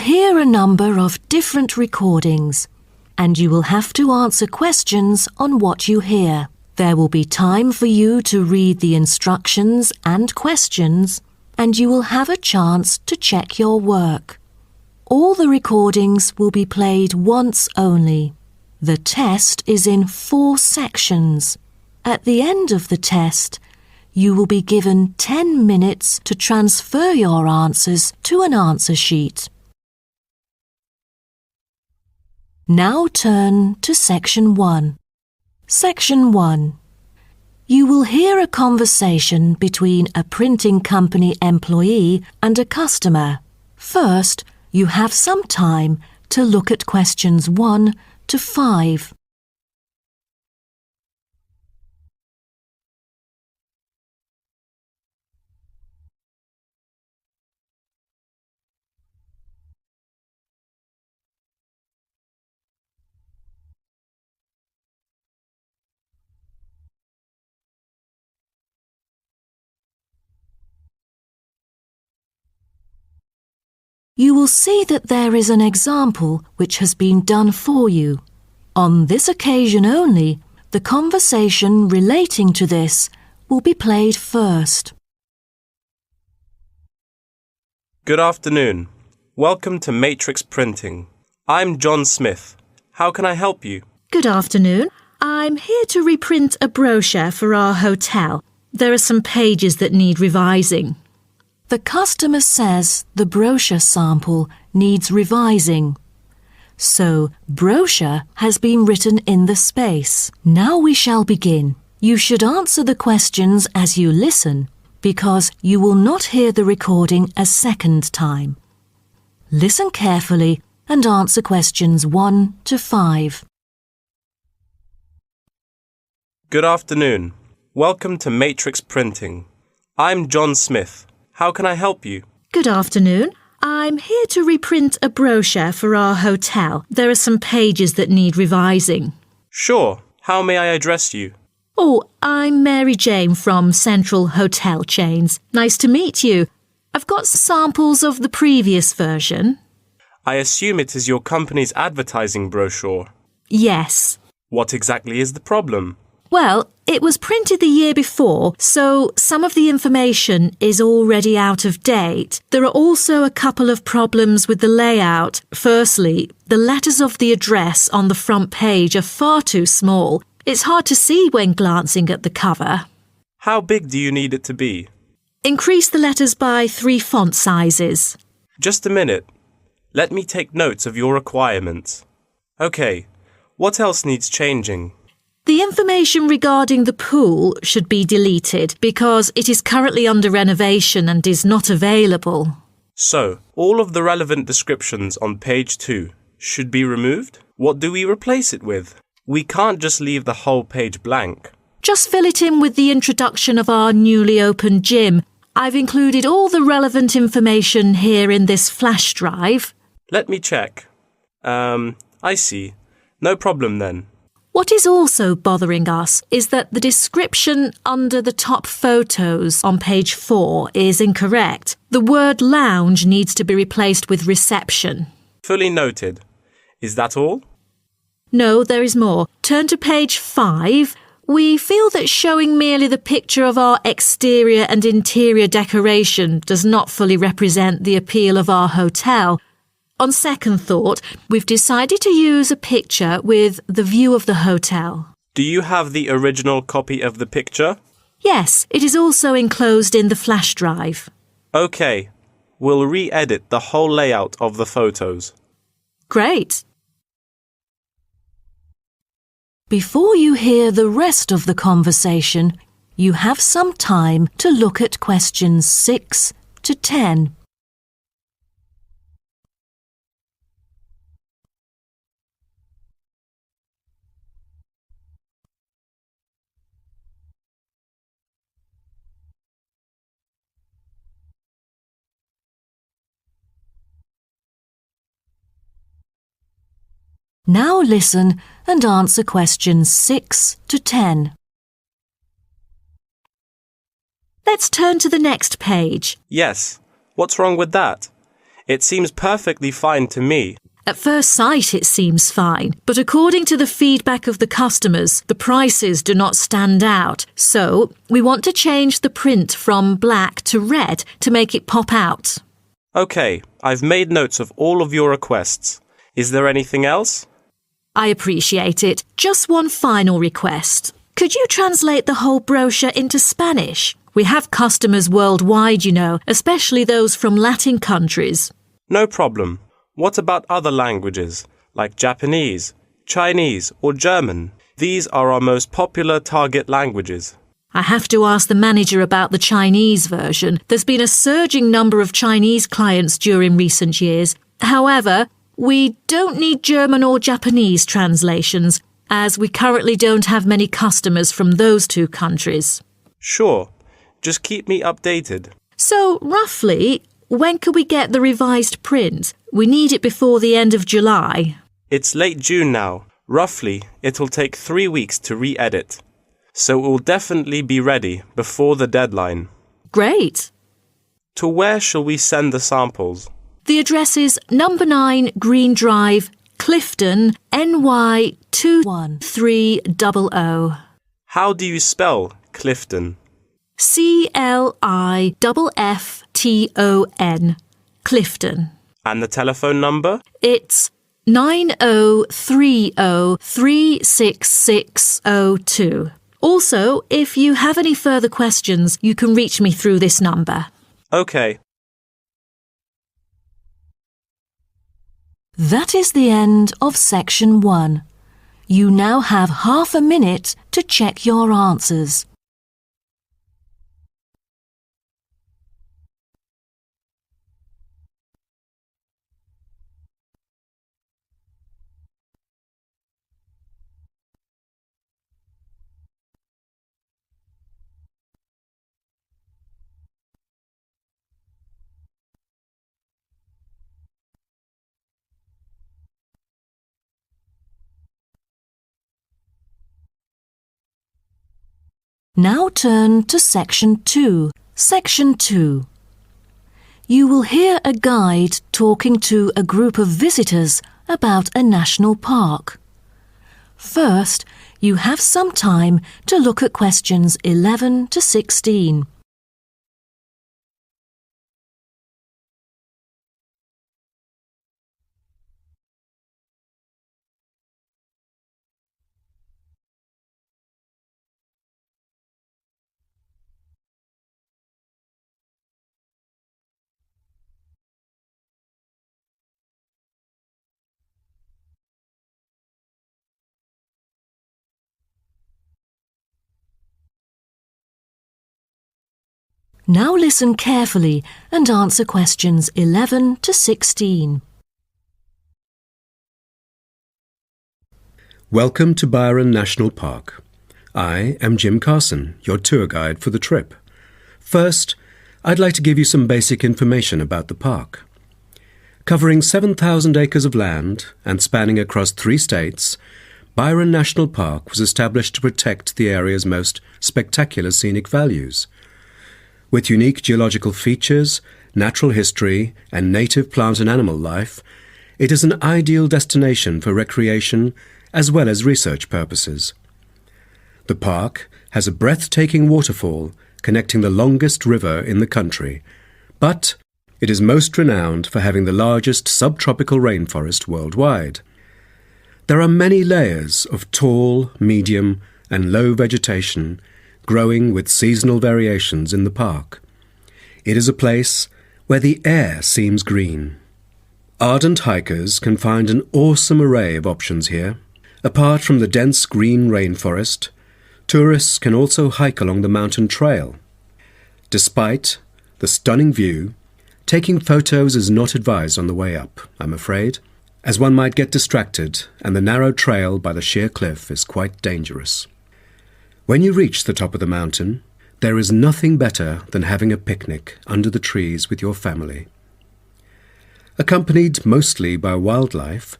hear a number of different recordings, and you will have to answer questions on what you hear. There will be time for you to read the instructions and questions, and you will have a chance to check your work. All the recordings will be played once only. The test is in 4 sections. At the end of the test, you will be given 10 minutes to transfer your answers to an answer sheet. Now turn to Section 1. Section 1. You will hear a conversation between a printing company employee and a customer. First, you have some time to look at questions 1 to 5. You will see that there is an example which has been done for you. On this occasion only, the conversation relating to this will be played first. Good afternoon. Welcome to Matrix Printing. I'm John Smith. How can I help you? Good afternoon. I'm here to reprint a brochure for our hotel. There are some pages that need revising. The customer says the brochure sample needs revising. So, brochure has been written in the space. Now we shall begin. You should answer the questions as you listen, because you will not hear the recording a second time. Listen carefully and answer questions 1 to 5. Good afternoon. Welcome to Matrix Printing. I'm John Smith. How can I help you? Good afternoon. I'm here to reprint a brochure for our hotel. There are some pages that need revising. Sure. How may I address you? Oh, I'm Mary Jane from Central Hotel Chains. Nice to meet you. I've got samples of the previous version. I assume it is your company's advertising brochure. Yes. What exactly is the problem? Well, it was printed the year before, so some of the information is already out of date. There are also a couple of problems with the layout. Firstly, the letters of the address on the front page are far too small. It's hard to see when glancing at the cover. How big do you need it to be? Increase the letters by 3 font sizes. Just a minute. Let me take notes of your requirements. Okay, what else needs changing? The information regarding the pool should be deleted because it is currently under renovation and is not available. So, all of the relevant descriptions on page 2 should be removed? What do we replace it with? We can't just leave the whole page blank. Just fill it in with the introduction of our newly opened gym. I've included all the relevant information here in this flash drive. Let me check. I see. No problem then. What is also bothering us is that the description under the top photos on page 4 is incorrect. The word lounge needs to be replaced with reception. Fully noted. Is that all? No, there is more. Turn to page 5. We feel that showing merely the picture of our exterior and interior decoration does not fully represent the appeal of our hotel. On second thought, we've decided to use a picture with the view of the hotel. Do you have the original copy of the picture? Yes, it is also enclosed in the flash drive. Okay, we'll re-edit the whole layout of the photos. Great. Before you hear the rest of the conversation, you have some time to look at questions 6 to 10. Now listen and answer questions 6 to 10. Let's turn to the next page. Yes. What's wrong with that? It seems perfectly fine to me. At first sight, it seems fine, but according to the feedback of the customers, the prices do not stand out. So, we want to change the print from black to red to make it pop out. Okay, I've made notes of all of your requests. Is there anything else? I appreciate it. Just one final request. Could you translate the whole brochure into Spanish? We have customers worldwide, you know, especially those from Latin countries. No problem. What about other languages, like Japanese, Chinese, or German? These are our most popular target languages. I have to ask the manager about the Chinese version. There's been a surging number of Chinese clients during recent years. However, we don't need German or Japanese translations, as we currently don't have many customers from those two countries. Sure. Just keep me updated. So, roughly, when could we get the revised print? We need it before the end of July. It's late June now. Roughly, it'll take 3 weeks to re-edit. So it will definitely be ready before the deadline. Great. To where shall we send the samples? The address is number 9 Green Drive, Clifton, NY 21300. How do you spell Clifton? CLIFFTON, Clifton. And the telephone number? It's 9030366602. Also, if you have any further questions, you can reach me through this number. Okay. That is the end of section 1. You now have half a minute to check your answers. Now turn to Section 2. Section 2. You will hear a guide talking to a group of visitors about a national park. First, you have some time to look at questions 11 to 16. Now listen carefully and answer questions 11 to 16. Welcome to Byron National Park. I am Jim Carson, your tour guide for the trip. First, I'd like to give you some basic information about the park. Covering 7,000 acres of land and spanning across 3 states, Byron National Park was established to protect the area's most spectacular scenic values. With unique geological features, natural history, and native plant and animal life, it is an ideal destination for recreation as well as research purposes. The park has a breathtaking waterfall connecting the longest river in the country, but it is most renowned for having the largest subtropical rainforest worldwide. There are many layers of tall, medium, and low vegetation growing with seasonal variations in the park. It is a place where the air seems green. Ardent hikers can find an awesome array of options here. Apart from the dense green rainforest, tourists can also hike along the mountain trail. Despite the stunning view, taking photos is not advised on the way up, I'm afraid, as one might get distracted and the narrow trail by the sheer cliff is quite dangerous. When you reach the top of the mountain, there is nothing better than having a picnic under the trees with your family. Accompanied mostly by wildlife,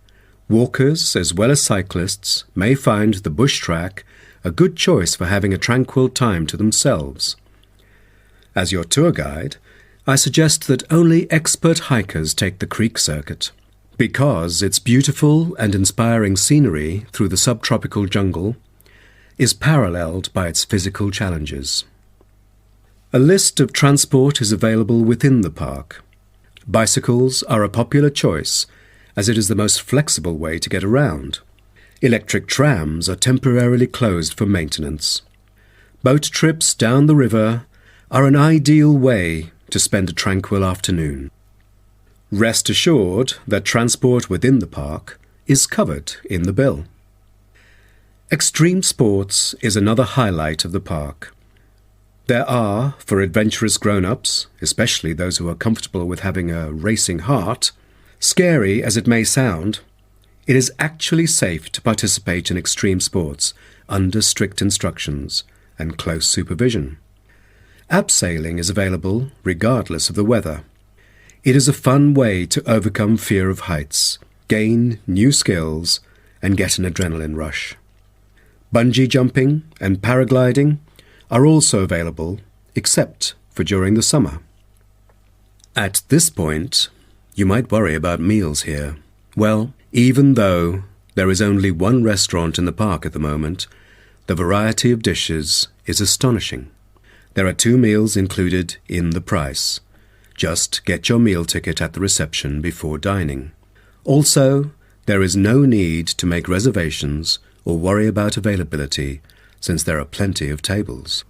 walkers as well as cyclists may find the bush track a good choice for having a tranquil time to themselves. As your tour guide, I suggest that only expert hikers take the creek circuit, because its beautiful and inspiring scenery through the subtropical jungle is paralleled by its physical challenges. A list of transport is available within the park. Bicycles are a popular choice, as it is the most flexible way to get around. Electric trams are temporarily closed for maintenance. Boat trips down the river are an ideal way to spend a tranquil afternoon. Rest assured that transport within the park is covered in the bill. Extreme sports is another highlight of the park. There are, for adventurous grown-ups, especially those who are comfortable with having a racing heart, scary as it may sound, it is actually safe to participate in extreme sports under strict instructions and close supervision. Abseiling is available regardless of the weather. It is a fun way to overcome fear of heights, gain new skills, and get an adrenaline rush. Bungee jumping and paragliding are also available, except for during the summer. At this point, you might worry about meals here. Well, even though there is only one restaurant in the park at the moment, the variety of dishes is astonishing. There are 2 meals included in the price. Just get your meal ticket at the reception before dining. Also, there is no need to make reservations or worry about availability, since there are plenty of tables.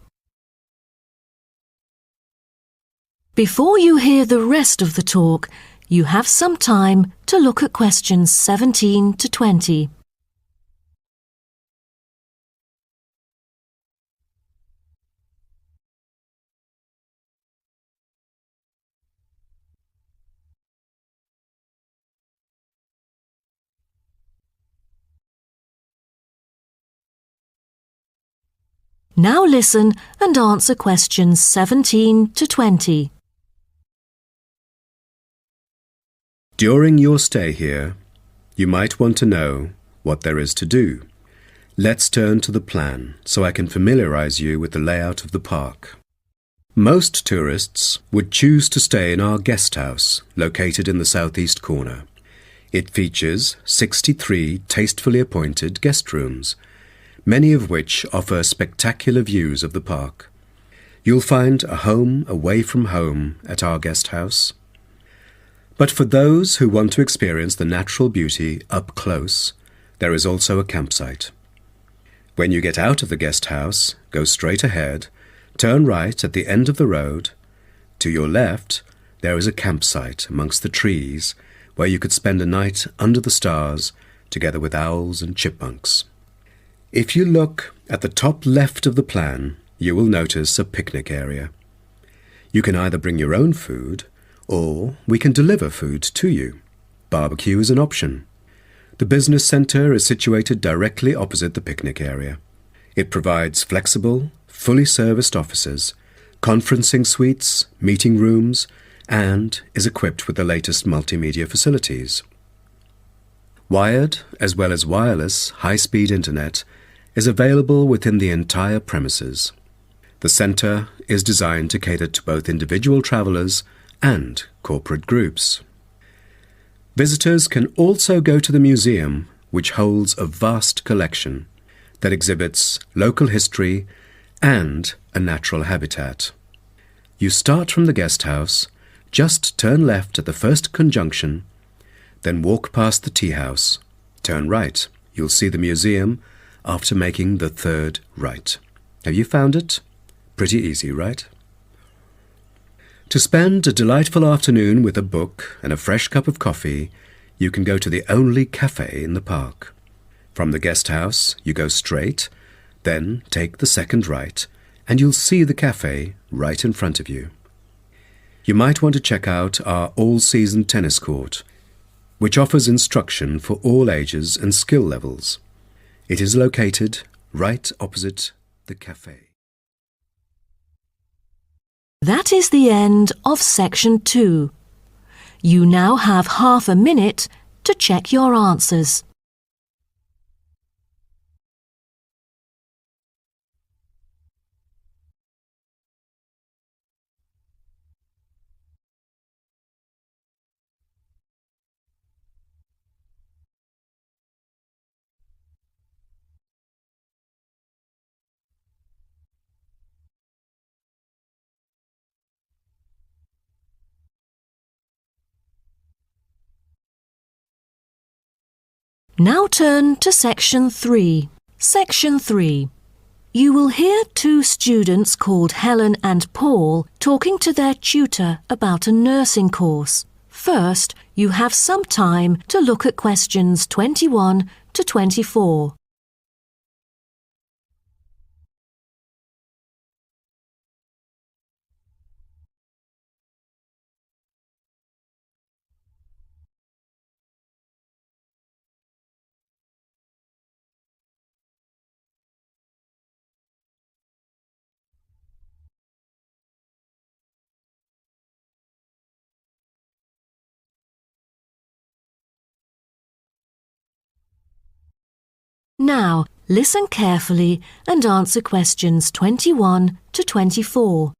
Before you hear the rest of the talk, you have some time to look at questions 17 to 20. Now listen and answer questions 17 to 20. During your stay here, you might want to know what there is to do. Let's turn to the plan so I can familiarize you with the layout of the park. Most tourists would choose to stay in our guest house, located in the southeast corner. It features 63 tastefully appointed guest rooms, many of which offer spectacular views of the park. You'll find a home away from home at our guest house. But for those who want to experience the natural beauty up close, there is also a campsite. When you get out of the guest house, go straight ahead, turn right at the end of the road. To your left, there is a campsite amongst the trees where you could spend a night under the stars together with owls and chipmunks. If you look at the top left of the plan, you will notice a picnic area. You can either bring your own food, or we can deliver food to you. Barbecue is an option. The business centre is situated directly opposite the picnic area. It provides flexible, fully serviced offices, conferencing suites, meeting rooms, and is equipped with the latest multimedia facilities. Wired, as well as wireless, high-speed internet is available within the entire premises. The centre is designed to cater to both individual travellers and corporate groups. Visitors can also go to the museum, which holds a vast collection that exhibits local history and a natural habitat. You start from the guest house, just turn left at the first conjunction, then walk past the tea house, turn right. You'll see the museum after making the third right. Have you found it? Pretty easy, right? To spend a delightful afternoon with a book and a fresh cup of coffee, you can go to the only cafe in the park. From the guest house, you go straight, then take the second right, and you'll see the cafe right in front of you. You might want to check out our all-season tennis court, which offers instruction for all ages and skill levels. It is located right opposite the cafe. That is the end of section 2. You now have half a minute to check your answers. Now turn to Section 3. Section 3. You will hear two students called Helen and Paul talking to their tutor about a nursing course. First, you have some time to look at questions 21 to 24. Now, listen carefully and answer questions 21 to 24.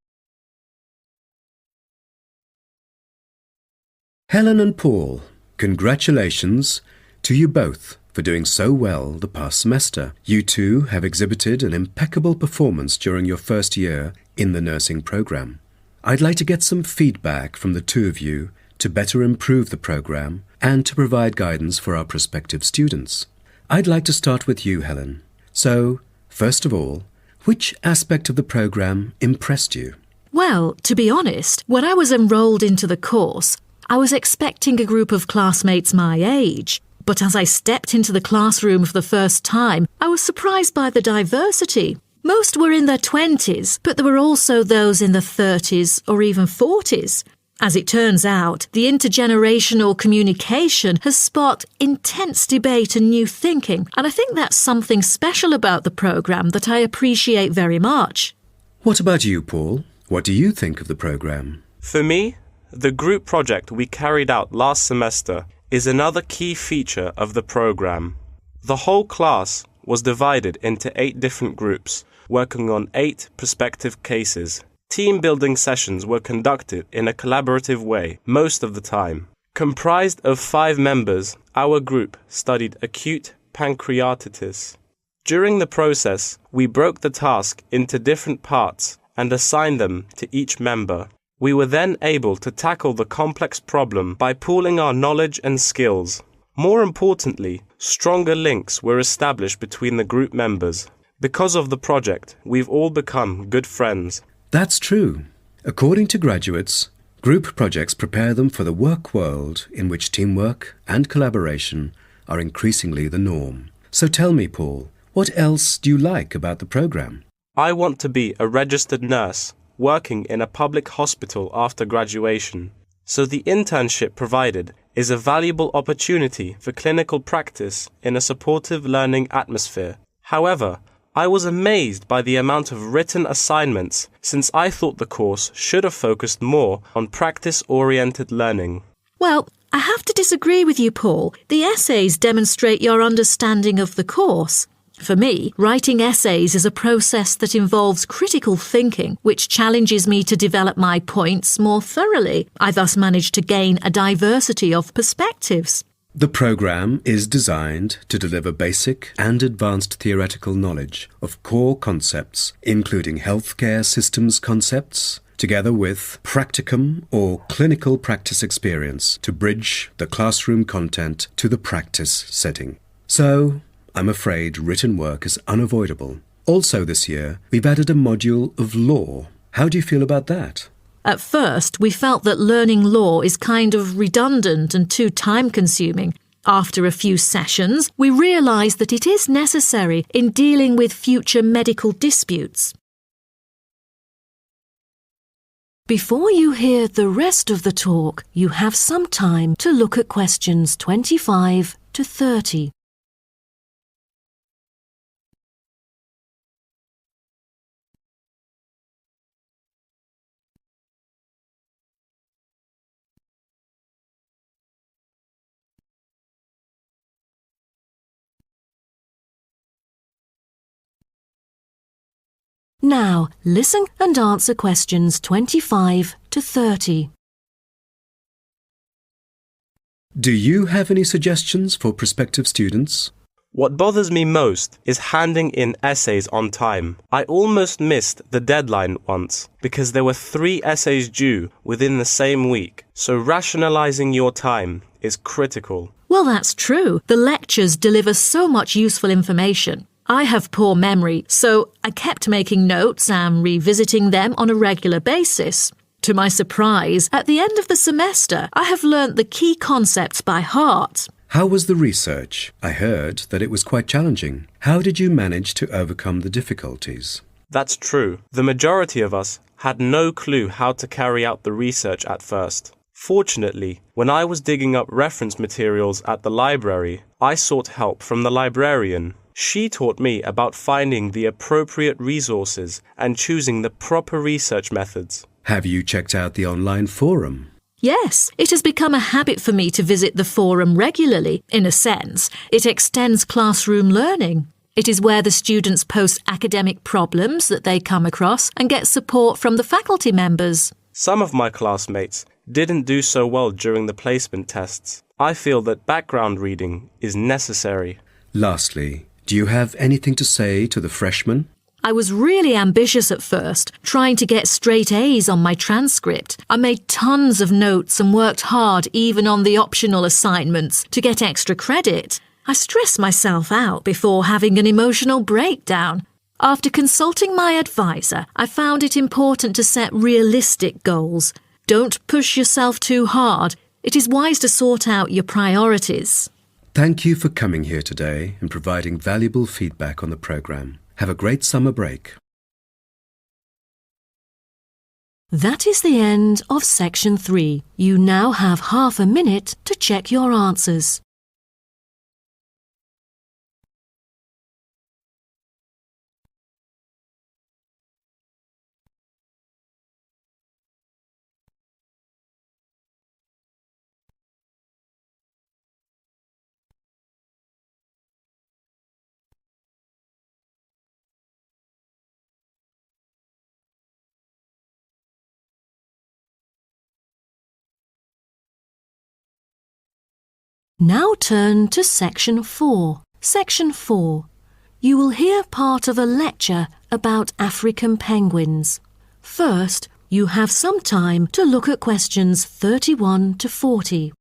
Helen and Paul, congratulations to you both for doing so well the past semester. You two have exhibited an impeccable performance during your first year in the nursing program. I'd like to get some feedback from the two of you to better improve the program and to provide guidance for our prospective students. I'd like to start with you, Helen. So, first of all, which aspect of the program impressed you? Well, to be honest, when I was enrolled into the course, I was expecting a group of classmates my age. But as I stepped into the classroom for the first time, I was surprised by the diversity. Most were in their 20s, but there were also those in their 30s or even 40s. As it turns out, the intergenerational communication has sparked intense debate and new thinking, and I think that's something special about the programme that I appreciate very much. What about you, Paul? What do you think of the programme? For me, the group project we carried out last semester is another key feature of the program. The whole class was divided into 8 different groups, working on 8 prospective cases. Team-building sessions were conducted in a collaborative way most of the time. Comprised of 5 members, our group studied acute pancreatitis. During the process, we broke the task into different parts and assigned them to each member. We were then able to tackle the complex problem by pooling our knowledge and skills. More importantly, stronger links were established between the group members. Because of the project, we've all become good friends. That's true. According to graduates, group projects prepare them for the work world in which teamwork and collaboration are increasingly the norm. So tell me, Paul, what else do you like about the program? I want to be a registered nurse working in a public hospital after graduation. So the internship provided is a valuable opportunity for clinical practice in a supportive learning atmosphere. However, I was amazed by the amount of written assignments since I thought the course should have focused more on practice-oriented learning. Well, I have to disagree with you, Paul. The essays demonstrate your understanding of the course. For me, writing essays is a process that involves critical thinking, which challenges me to develop my points more thoroughly. I thus manage to gain a diversity of perspectives. The program is designed to deliver basic and advanced theoretical knowledge of core concepts, including healthcare systems concepts, together with practicum or clinical practice experience to bridge the classroom content to the practice setting. So, I'm afraid written work is unavoidable. Also this year, we've added a module of law. How do you feel about that? At first, we felt that learning law is kind of redundant and too time-consuming. After a few sessions, we realised that it is necessary in dealing with future medical disputes. Before you hear the rest of the talk, you have some time to look at questions 25 to 30. Now, listen and answer questions 25 to 30. Do you have any suggestions for prospective students? What bothers me most is handing in essays on time. I almost missed the deadline once because there were 3 essays due within the same week, so rationalizing your time is critical. Well, that's true. The lectures deliver so much useful information. I have poor memory, so I kept making notes and revisiting them on a regular basis. To my surprise, at the end of the semester, I have learnt the key concepts by heart. How was the research? I heard that it was quite challenging. How did you manage to overcome the difficulties? That's true. The majority of us had no clue how to carry out the research at first. Fortunately, when I was digging up reference materials at the library, I sought help from the librarian. She taught me about finding the appropriate resources and choosing the proper research methods. Have you checked out the online forum? Yes, it has become a habit for me to visit the forum regularly. In a sense, it extends classroom learning. It is where the students post academic problems that they come across and get support from the faculty members. Some of my classmates didn't do so well during the placement tests. I feel that background reading is necessary. Lastly, do you have anything to say to the freshmen? I was really ambitious at first, trying to get straight A's on my transcript. I made tons of notes and worked hard even on the optional assignments to get extra credit. I stressed myself out before having an emotional breakdown. After consulting my advisor, I found it important to set realistic goals. Don't push yourself too hard. It is wise to sort out your priorities. Thank you for coming here today and providing valuable feedback on the programme. Have a great summer break. That is the end of section 3. You now have half a minute to check your answers. Now turn to section 4. Section 4. You will hear part of a lecture about African penguins. First, you have some time to look at questions 31 to 40.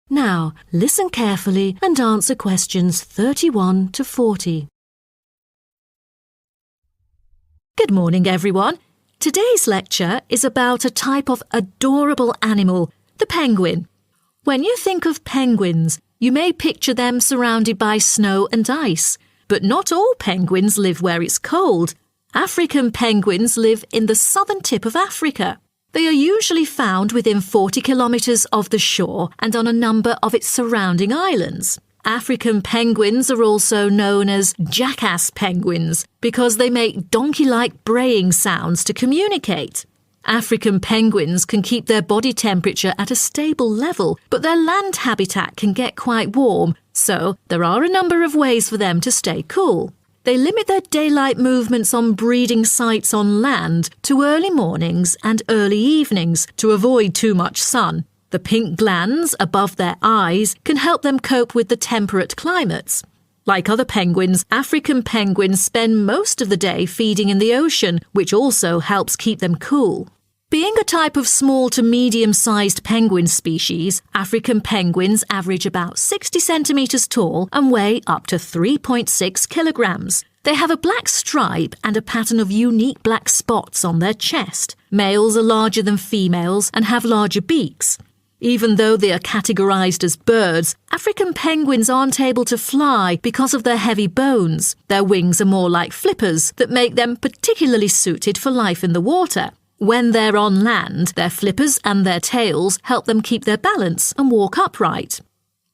Now, listen carefully and answer questions 31 to 40. Good morning, everyone. Today's lecture is about a type of adorable animal, the penguin. When you think of penguins, you may picture them surrounded by snow and ice. But not all penguins live where it's cold. African penguins live in the southern tip of Africa. They are usually found within 40 kilometres of the shore and on a number of its surrounding islands. African penguins are also known as jackass penguins because they make donkey-like braying sounds to communicate. African penguins can keep their body temperature at a stable level, but their land habitat can get quite warm, so there are a number of ways for them to stay cool. They limit their daylight movements on breeding sites on land to early mornings and early evenings to avoid too much sun. The pink glands above their eyes can help them cope with the temperate climates. Like other penguins, African penguins spend most of the day feeding in the ocean, which also helps keep them cool. Being a type of small to medium-sized penguin species, African penguins average about 60 centimetres tall and weigh up to 3.6 kilograms. They have a black stripe and a pattern of unique black spots on their chest. Males are larger than females and have larger beaks. Even though they are categorised as birds, African penguins aren't able to fly because of their heavy bones. Their wings are more like flippers that make them particularly suited for life in the water. When they're on land, their flippers and their tails help them keep their balance and walk upright.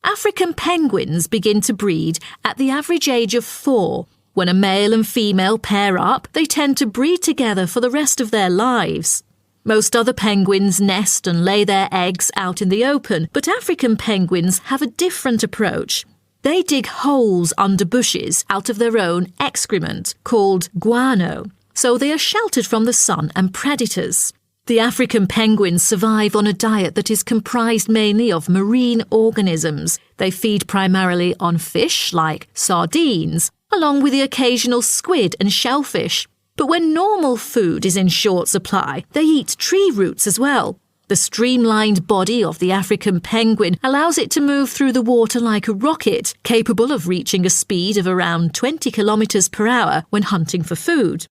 African penguins begin to breed at the average age of 4. When a male and female pair up, they tend to breed together for the rest of their lives. Most other penguins nest and lay their eggs out in the open, but African penguins have a different approach. They dig holes under bushes out of their own excrement, called guano, so they are sheltered from the sun and predators. The African penguins survive on a diet that is comprised mainly of marine organisms. They feed primarily on fish like sardines, along with the occasional squid and shellfish. But when normal food is in short supply, they eat tree roots as well. The streamlined body of the African penguin allows it to move through the water like a rocket, capable of reaching a speed of around 20 kilometers per hour when hunting for food.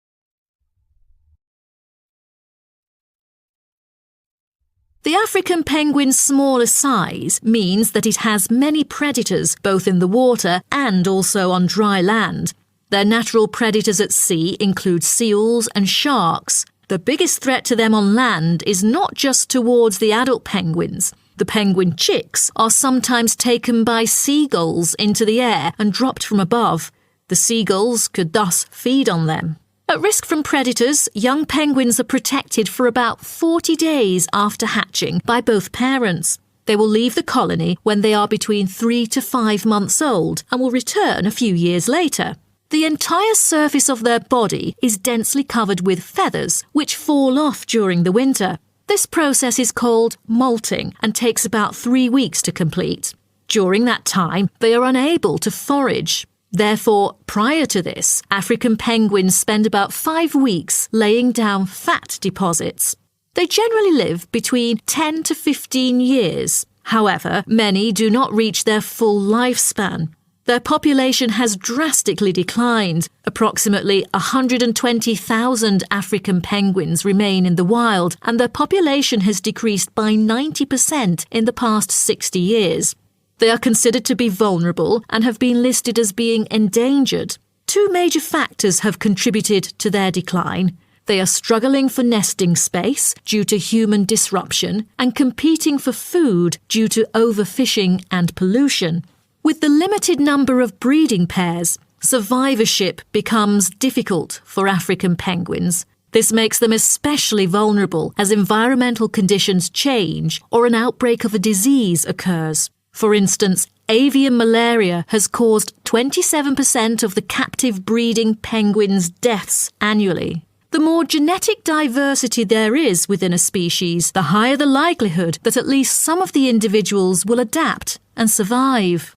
The African penguin's smaller size means that it has many predators both in the water and also on dry land. Their natural predators at sea include seals and sharks. The biggest threat to them on land is not just towards the adult penguins. The penguin chicks are sometimes taken by seagulls into the air and dropped from above. The seagulls could thus feed on them. At risk from predators, young penguins are protected for about 40 days after hatching by both parents. They will leave the colony when they are between 3 to 5 months old and will return a few years later. The entire surface of their body is densely covered with feathers, which fall off during the winter. This process is called molting and takes about 3 weeks to complete. During that time, they are unable to forage. Therefore, prior to this, African penguins spend about 5 weeks laying down fat deposits. They generally live between 10 to 15 years. However, many do not reach their full lifespan. Their population has drastically declined. Approximately 120,000 African penguins remain in the wild, and their population has decreased by 90% in the past 60 years. They are considered to be vulnerable and have been listed as being endangered. 2 major factors have contributed to their decline. They are struggling for nesting space due to human disruption and competing for food due to overfishing and pollution. With the limited number of breeding pairs, survivorship becomes difficult for African penguins. This makes them especially vulnerable as environmental conditions change or an outbreak of a disease occurs. For instance, avian malaria has caused 27% of the captive breeding penguins' deaths annually. The more genetic diversity there is within a species, the higher the likelihood that at least some of the individuals will adapt and survive.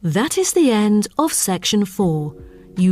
That is the end of section 4. You